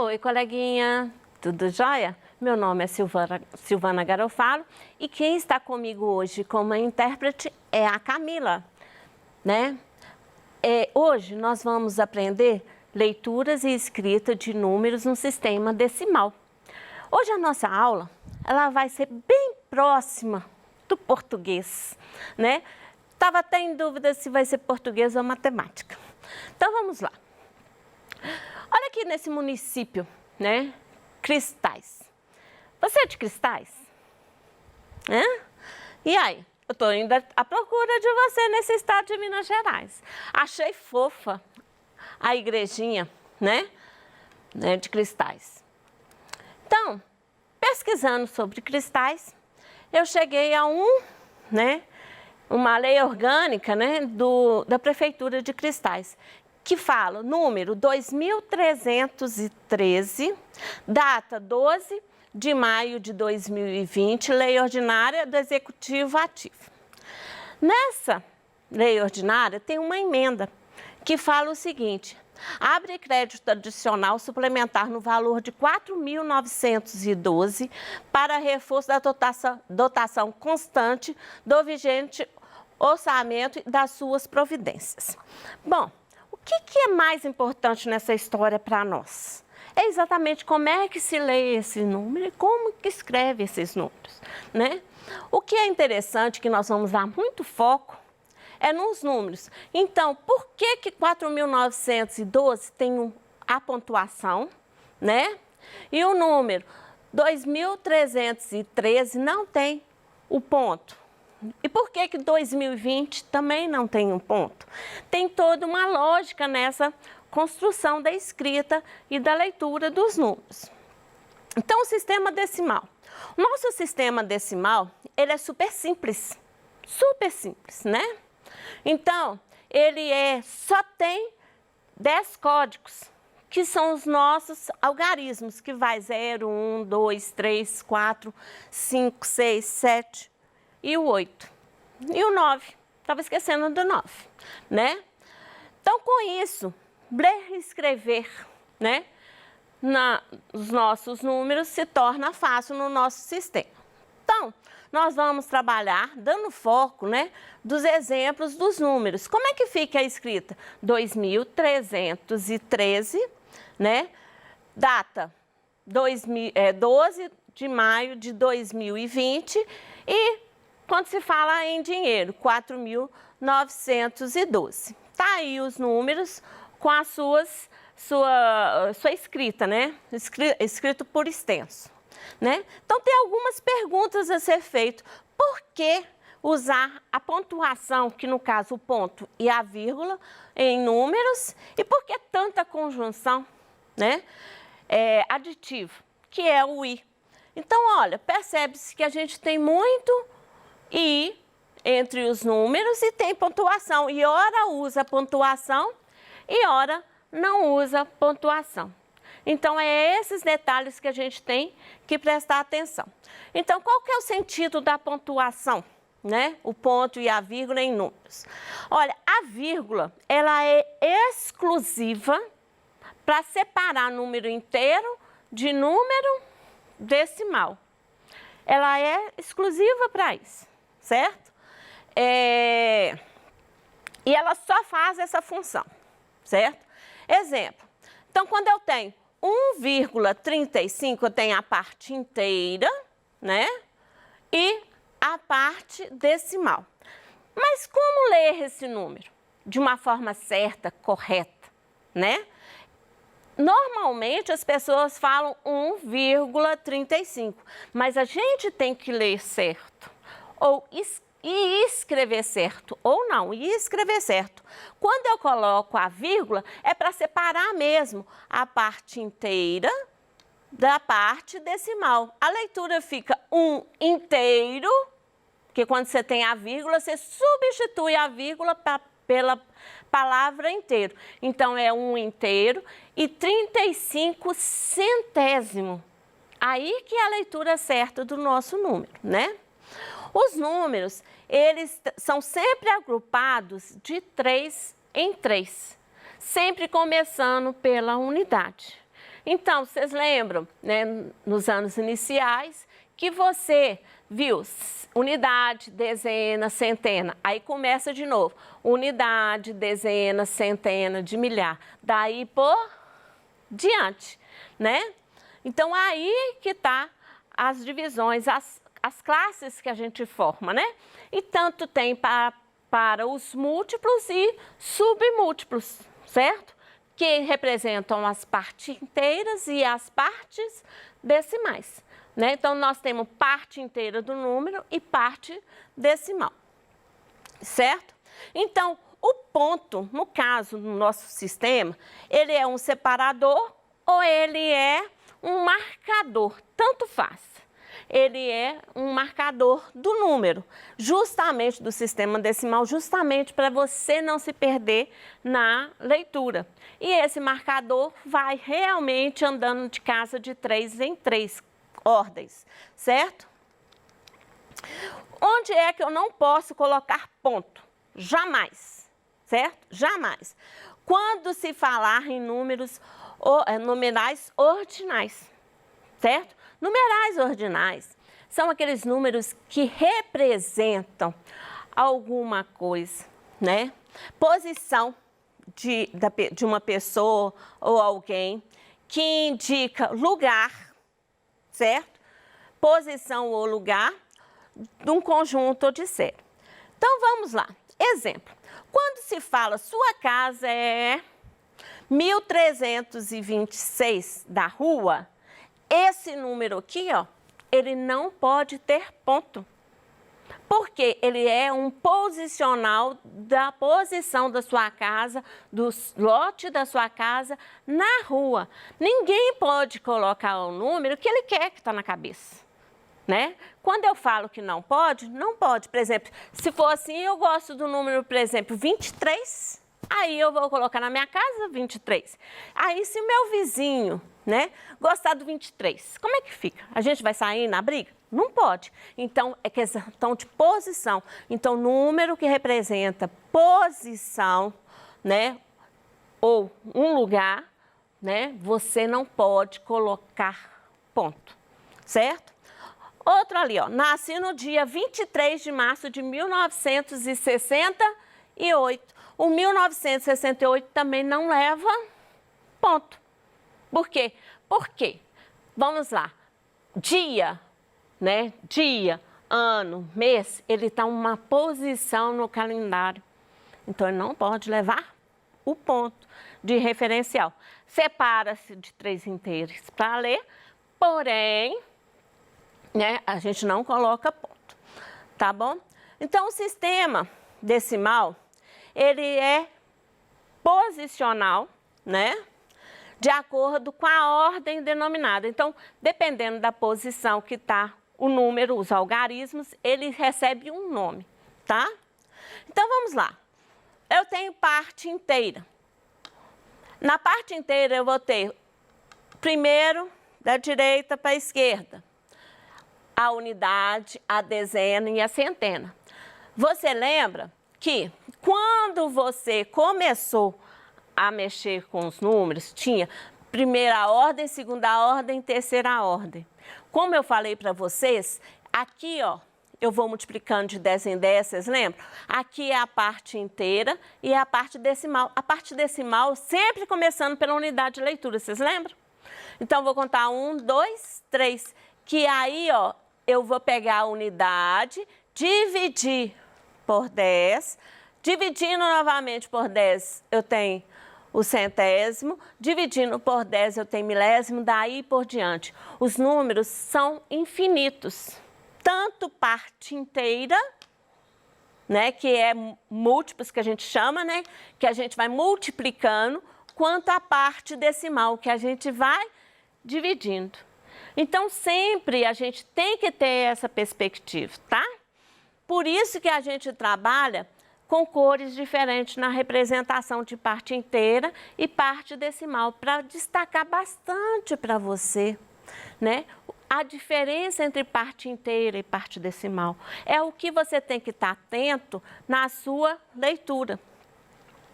Oi, coleguinha, tudo jóia? Meu nome é Silvana Garofalo e quem está comigo hoje como intérprete é a Camila, né? Hoje nós vamos aprender leituras e escrita de números no sistema decimal. Hoje a nossa aula, ela vai ser bem próxima do português, né? Estava até em dúvida se vai ser português ou matemática. Então vamos lá. Olha aqui nesse município, né? Cristais. Você é de Cristais? E aí? Eu estou indo à procura de você nesse estado de Minas Gerais. Achei fofa a igrejinha, né? De Cristais. Então, pesquisando sobre cristais, eu cheguei a uma lei orgânica, né, da Prefeitura de Cristais, que fala número 2313, data 12 de maio de 2020, lei ordinária do Executivo Ativo. Nessa lei ordinária tem uma emenda que fala o seguinte: abre crédito adicional suplementar no valor de R$ 4.912 para reforço da dotação constante do vigente orçamento e das suas providências. Bom, o que é mais importante nessa história para nós? É exatamente como é que se lê esse número e como que escreve esses números, né? O que é interessante, que nós vamos dar muito foco, é nos números. Então, por que 4.912 tem a pontuação, né? E o número 2.313 não tem o ponto. E por que 2020 também não tem um ponto? Tem toda uma lógica nessa construção da escrita e da leitura dos números. Então, o sistema decimal. O nosso sistema decimal, ele é super simples, né? Então, ele só tem 10 códigos, que são os nossos algarismos, que vai 0, 1, 2, 3, 4, 5, 6, 7 e o 8. E o 9, estava esquecendo do 9, né? Então, com isso, ler e escrever, né, os nossos números se torna fácil no nosso sistema. Então, nós vamos trabalhar dando foco, né, dos exemplos dos números. Como é que fica a escrita? 2.313, né, data 12 de maio de 2020 e quando se fala em dinheiro, 4.912. Tá aí os números com a sua escrita, né? Escrito por extenso, né? Então, tem algumas perguntas a ser feito. Por que usar a pontuação, que no caso o ponto e a vírgula, em números? E por que tanta conjunção, né? Aditivo, que é o i. Então, olha, percebe-se que a gente tem muito i entre os números e tem pontuação. E ora usa pontuação e ora não usa pontuação. Então, é esses detalhes que a gente tem que prestar atenção. Então, qual que é o sentido da pontuação, né? O ponto e a vírgula em números. Olha, a vírgula, ela é exclusiva para separar número inteiro de número decimal. Ela é exclusiva para isso, certo? E ela só faz essa função, certo? Exemplo, então quando eu tenho 1,35, eu tenho a parte inteira, né? E a parte decimal. Mas como ler esse número? De uma forma certa, correta, né? Normalmente as pessoas falam 1,35, mas a gente tem que ler certo, e escrever certo, ou não, e escrever certo. Quando eu coloco a vírgula, é para separar mesmo a parte inteira da parte decimal. A leitura fica 1 inteiro, que quando você tem a vírgula, você substitui a vírgula pela palavra inteiro. Então, é 1 inteiro e 35 centésimo. Aí que é a leitura certa do nosso número, né? Os números, eles são sempre agrupados de 3 em 3, sempre começando pela unidade. Então, vocês lembram, né, nos anos iniciais, que você viu unidade, dezena, centena. Aí começa de novo. Unidade, dezena, centena, de milhar. Daí por diante, né? Então, aí que tá as divisões, as classes que a gente forma, né? E tanto tem para os múltiplos e submúltiplos, certo? Que representam as partes inteiras e as partes decimais, né? Então, nós temos parte inteira do número e parte decimal, certo? Então, o ponto, no caso do nosso sistema, ele é um separador ou ele é um marcador, tanto faz. Ele é um marcador do número, justamente do sistema decimal, justamente para você não se perder na leitura. E esse marcador vai realmente andando de casa de 3 em 3 ordens, certo? Onde é que eu não posso colocar ponto? Jamais, certo? Jamais. Quando se falar em números numerais ordinais, certo? Numerais ordinais são aqueles números que representam alguma coisa, né? Posição de uma pessoa ou alguém, que indica lugar, certo? Posição ou lugar de um conjunto ou de série. Então, vamos lá. Exemplo. Quando se fala sua casa é 1326 da rua, esse número aqui, ó, ele não pode ter ponto. Porque ele é um posicional da posição da sua casa, do lote da sua casa na rua. Ninguém pode colocar o número que ele quer que está na cabeça, né? Quando eu falo que não pode, não pode. Por exemplo, se for assim, eu gosto do número, por exemplo, 23, aí eu vou colocar na minha casa 23. Aí, se o meu vizinho, né, gostar do 23, como é que fica? A gente vai sair na briga? Não pode. Então, é questão de posição. Então, número que representa posição, né, ou um lugar, né, você não pode colocar ponto, certo? Outro ali, ó, nasci no dia 23 de março de 1968. O 1968 também não leva ponto. Por quê? Porque, vamos lá, dia, né? Dia, ano, mês, ele está uma posição no calendário. Então, ele não pode levar o ponto de referencial. Separa-se de 3 inteiros para ler, porém, né, a gente não coloca ponto, tá bom? Então, o sistema decimal, ele é posicional, né? De acordo com a ordem denominada. Então, dependendo da posição que está o número, os algarismos, ele recebe um nome, tá? Então, vamos lá. Eu tenho parte inteira. Na parte inteira, eu vou ter, primeiro, da direita para a esquerda, a unidade, a dezena e a centena. Você lembra que quando você começou a mexer com os números, tinha primeira ordem, segunda ordem, terceira ordem. Como eu falei para vocês, aqui, ó, eu vou multiplicando de 10 em 10, vocês lembram? Aqui é a parte inteira e é a parte decimal. A parte decimal sempre começando pela unidade de leitura, vocês lembram? Então, vou contar 1, 2, 3, que aí, ó, eu vou pegar a unidade, dividir por 10, dividindo novamente por 10, eu tenho o centésimo, dividindo por 10 eu tenho milésimo, daí por diante. Os números são infinitos, tanto parte inteira, né, que é múltiplos que a gente chama, né, que a gente vai multiplicando, quanto a parte decimal, que a gente vai dividindo. Então, sempre a gente tem que ter essa perspectiva, tá? Por isso que a gente trabalha com cores diferentes na representação de parte inteira e parte decimal, para destacar bastante para você, né? A diferença entre parte inteira e parte decimal é o que você tem que estar atento na sua leitura.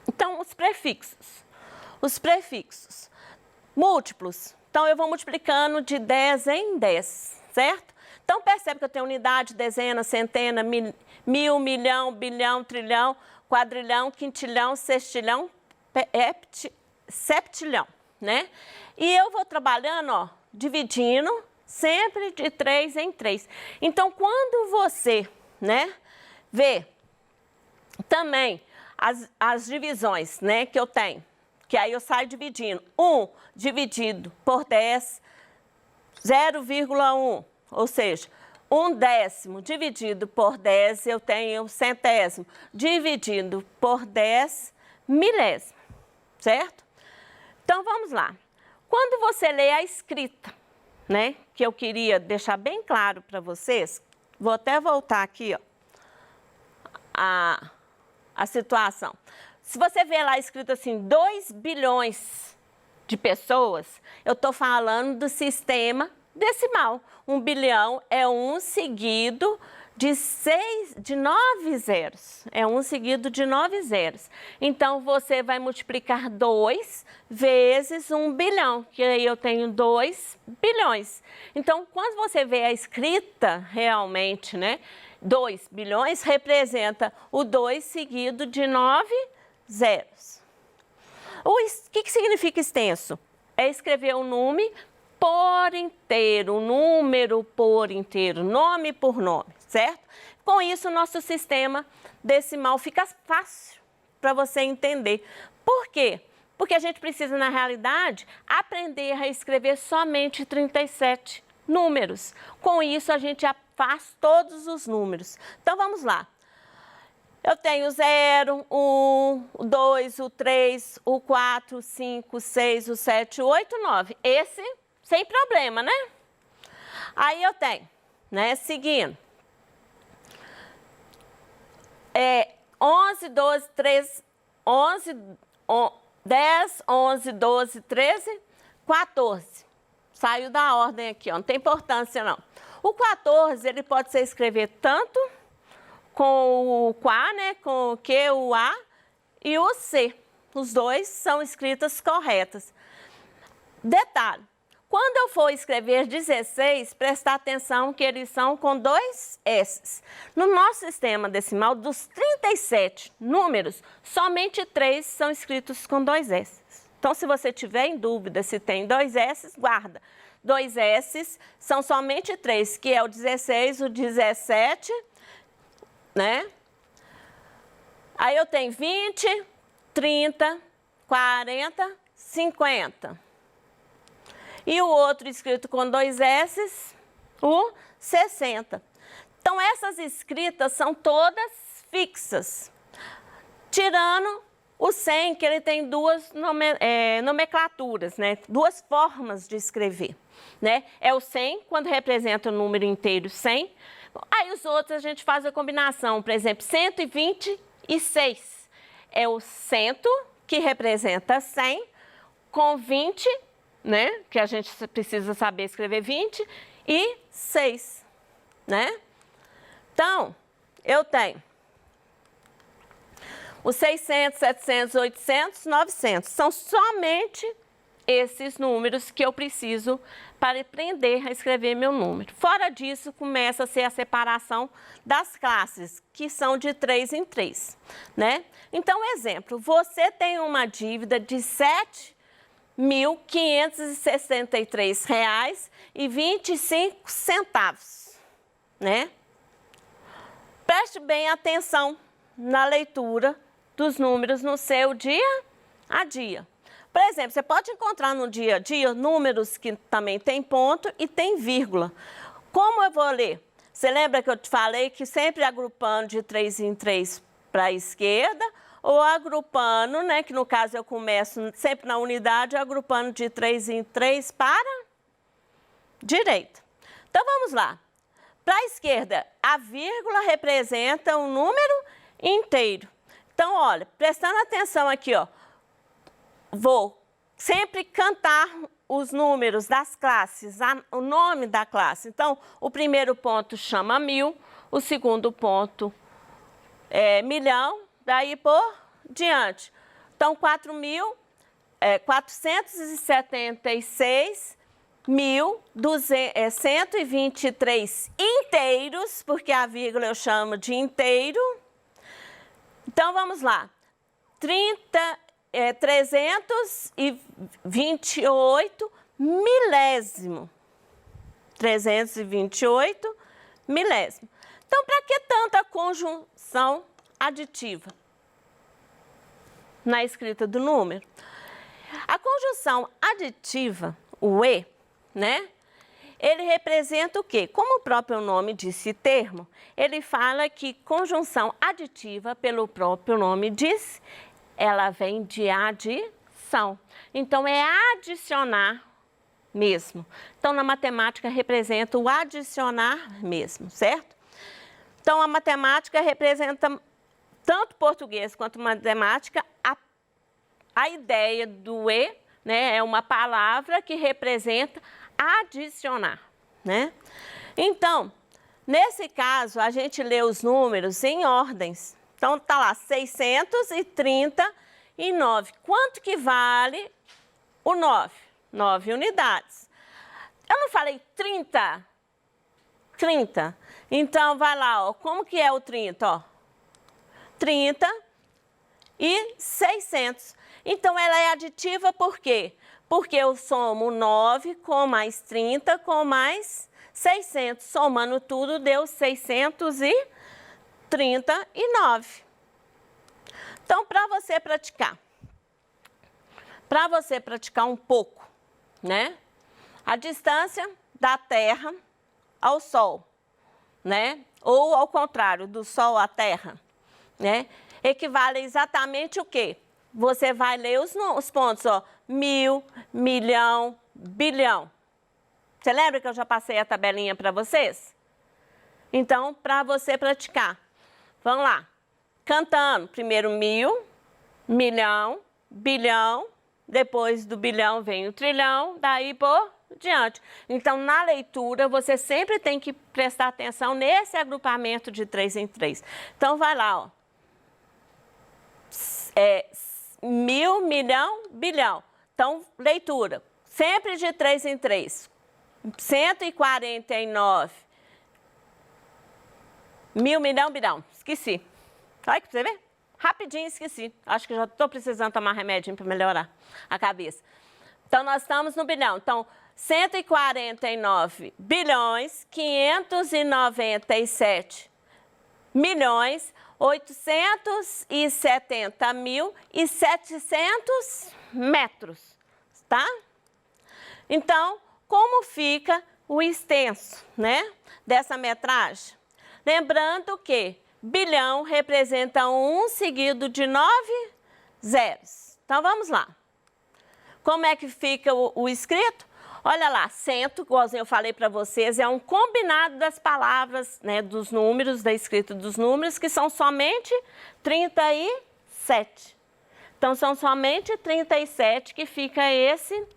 Então, os prefixos. Os prefixos múltiplos Então, eu vou multiplicando de 10 em 10, certo? Então, percebe que eu tenho unidade, dezena, centena, mil, milhão, bilhão, trilhão, quadrilhão, quintilhão, sextilhão, septilhão, né? E eu vou trabalhando, ó, dividindo sempre de 3 em 3. Então, quando você, né, vê também as divisões, né, que eu tenho, que aí eu saio dividindo. 1 dividido por 10, 0,1, ou seja, 1/10 dividido por 10, eu tenho centésimo, dividido por 10, milésimo, certo? Então, vamos lá. Quando você lê a escrita, né, que eu queria deixar bem claro para vocês, vou até voltar aqui, ó, a situação. Se você vê lá escrito assim, 2 bilhões de pessoas, eu estou falando do sistema decimal. 1 bilhão é 1 seguido de 9 zeros. É 1 seguido de 9 zeros. Então, você vai multiplicar 2 vezes 1 bilhão, que aí eu tenho 2 bilhões. Então, quando você vê a escrita realmente, né, 2 bilhões representa o 2 seguido de 9 zeros. O que significa extenso? É escrever o número por inteiro, número por inteiro, nome por nome, certo? Com isso, o nosso sistema decimal fica fácil para você entender. Por quê? Porque a gente precisa, na realidade, aprender a escrever somente 37 números. Com isso, a gente já faz todos os números. Então, vamos lá. Eu tenho 0, 1, o 2, o 3, o 4, o 5, o 6, o 7, o 8, o 9. Esse, sem problema, né? Aí eu tenho, né, seguindo. 11, 12, 13, 10, 11, 12, 13, 14. Saiu da ordem aqui, ó, não tem importância não. O 14, ele pode ser escrever tanto com o Quá, né, com o Q, o A e o C. Os dois são escritas corretas. Detalhe, quando eu for escrever 16, prestar atenção que eles são com 2 S. No nosso sistema decimal, dos 37 números, somente 3 são escritos com 2 S. Então, se você tiver em dúvida se tem 2 S, guarda. 2 S são somente 3, que é o 16, o 17, né? Aí eu tenho 20, 30, 40, 50. E o outro escrito com 2 S, o 60. Então, essas escritas são todas fixas, tirando o 100, que ele tem duas nomenclaturas, né? Duas formas de escrever, né? É o 100, quando representa o número inteiro 100. Aí os outros a gente faz a combinação, por exemplo, 126. É o 100, que representa 100, com 20, né? Que a gente precisa saber escrever 20, e 6, né? Então, eu tenho os 600, 700, 800, 900. São somente esses números que eu preciso para aprender a escrever meu número. Fora disso, começa a ser a separação das classes, que são de 3 em 3, né? Então, exemplo, você tem uma dívida de R$ 7.563,25, né? Preste bem atenção na leitura dos números no seu dia a dia. Por exemplo, você pode encontrar no dia a dia números que também tem ponto e tem vírgula. Como eu vou ler? Você lembra que eu te falei que sempre agrupando de 3 em 3 para a esquerda, ou agrupando, né, que no caso eu começo sempre na unidade, agrupando de 3 em 3 para a direita. Então, vamos lá. Para a esquerda, a vírgula representa um número inteiro. Então, olha, prestando atenção aqui, ó, vou sempre cantar os números das classes, o nome da classe. Então, o primeiro ponto chama 1000, o segundo ponto é milhão, daí por diante. Então, 4.476 1.123 inteiros, porque a vírgula eu chamo de inteiro. Então, vamos lá. 328 milésimo. 328 milésimo. Então, para que tanta conjunção aditiva na escrita do número? A conjunção aditiva, o E, né? Ele representa o quê? Como o próprio nome disse termo, ele fala que conjunção aditiva, pelo próprio nome diz, ela vem de adição. Então, é adicionar mesmo. Então, na matemática, representa o adicionar mesmo, certo? Então, a matemática representa, tanto português quanto matemática, a ideia do E, né, é uma palavra que representa adicionar, né? Então, nesse caso, a gente lê os números em ordens. Então, tá lá, 639. Quanto que vale o 9? 9 unidades. Eu não falei 30? 30. Então, vai lá, ó. Como que é o 30, ó? 30 e 600. Então, ela é aditiva por quê? Porque eu somo 9 com mais 30 com mais 600. Somando tudo, deu 639. Então, para você praticar um pouco, né? A distância da Terra ao Sol, né? Ou ao contrário, do Sol à Terra, né? Equivale exatamente o quê? Você vai ler os pontos, ó. 1000, milhão, bilhão. Você lembra que eu já passei a tabelinha para vocês? Então, para você praticar, vamos lá. Cantando, primeiro 1000, milhão, bilhão, depois do bilhão vem o trilhão, daí por diante. Então, na leitura, você sempre tem que prestar atenção nesse agrupamento de 3 em 3. Então, vai lá, ó. 1000, milhão, bilhão. Então, leitura, sempre de 3 em 3. 149. 1000, milhão, bilhão. Esqueci. Olha que você vê? Rapidinho esqueci. Acho que já estou precisando tomar remedinho para melhorar a cabeça. Então, nós estamos no bilhão. Então, 149 bilhões, 597 milhões, 870 mil e 700 metros, tá? Então, como fica o extenso, né, dessa metragem? Lembrando que bilhão representa 1 seguido de 9 zeros. Então, vamos lá. Como é que fica o escrito? Olha lá, cento, igualzinho eu falei para vocês, é um combinado das palavras, né, dos números, da escrita dos números, que são somente 37. Então, são somente 37 que fica esse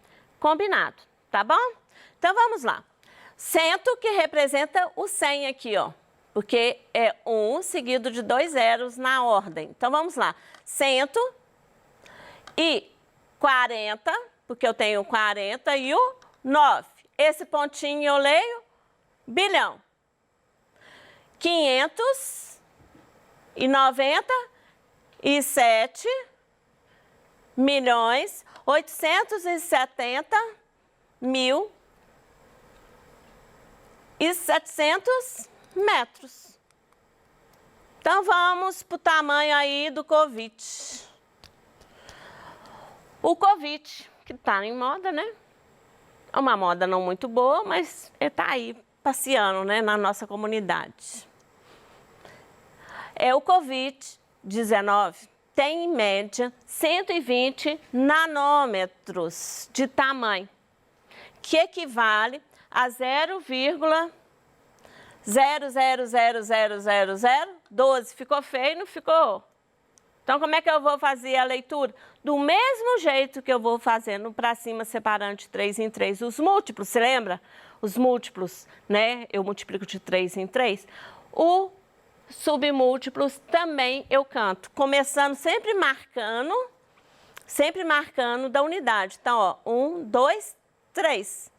combinado, tá bom? Então, vamos lá. Cento que representa o 100 aqui, ó, porque é 1 seguido de 2 zeros na ordem. Então, vamos lá. 140, porque eu tenho 40 e o 9. Esse pontinho eu leio bilhão. 597 milhões, 870 mil e 700 metros. Então, vamos para o tamanho aí do Covid. O Covid, que está em moda, né? É uma moda não muito boa, mas está aí passeando, né, na nossa comunidade. O Covid-19 tem, em média, 120 nanômetros de tamanho, que equivale a 0,0000012. Ficou feio, não ficou? Então, como é que eu vou fazer a leitura? Do mesmo jeito que eu vou fazendo para cima, separando de 3 em 3 os múltiplos, você lembra? Os múltiplos, né? Eu multiplico de 3 em 3. O submúltiplos também eu canto, começando sempre marcando da unidade. Então, ó, 1, 2, 3.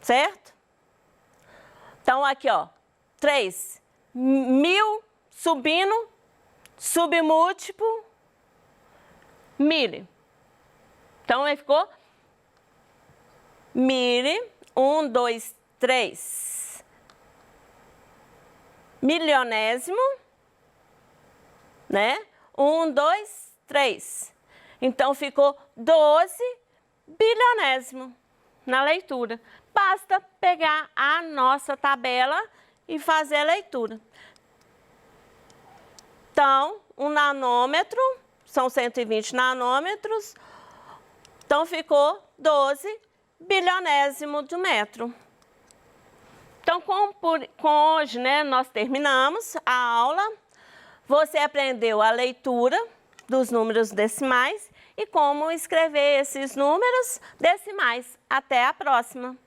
certo? Então, aqui, ó, 3, 1000 subindo, submúltiplo, mili. Então, aí ficou mili, 1, 2, 3, milionésimo, né? 1, 2, 3. Então, ficou 12 bilionésimo na leitura. Basta pegar a nossa tabela e fazer a leitura. Então, um nanômetro, são 120 nanômetros, então ficou 12 bilionésimo de metro. Então, com hoje, né, nós terminamos a aula. Você aprendeu a leitura dos números decimais e como escrever esses números decimais. Até a próxima!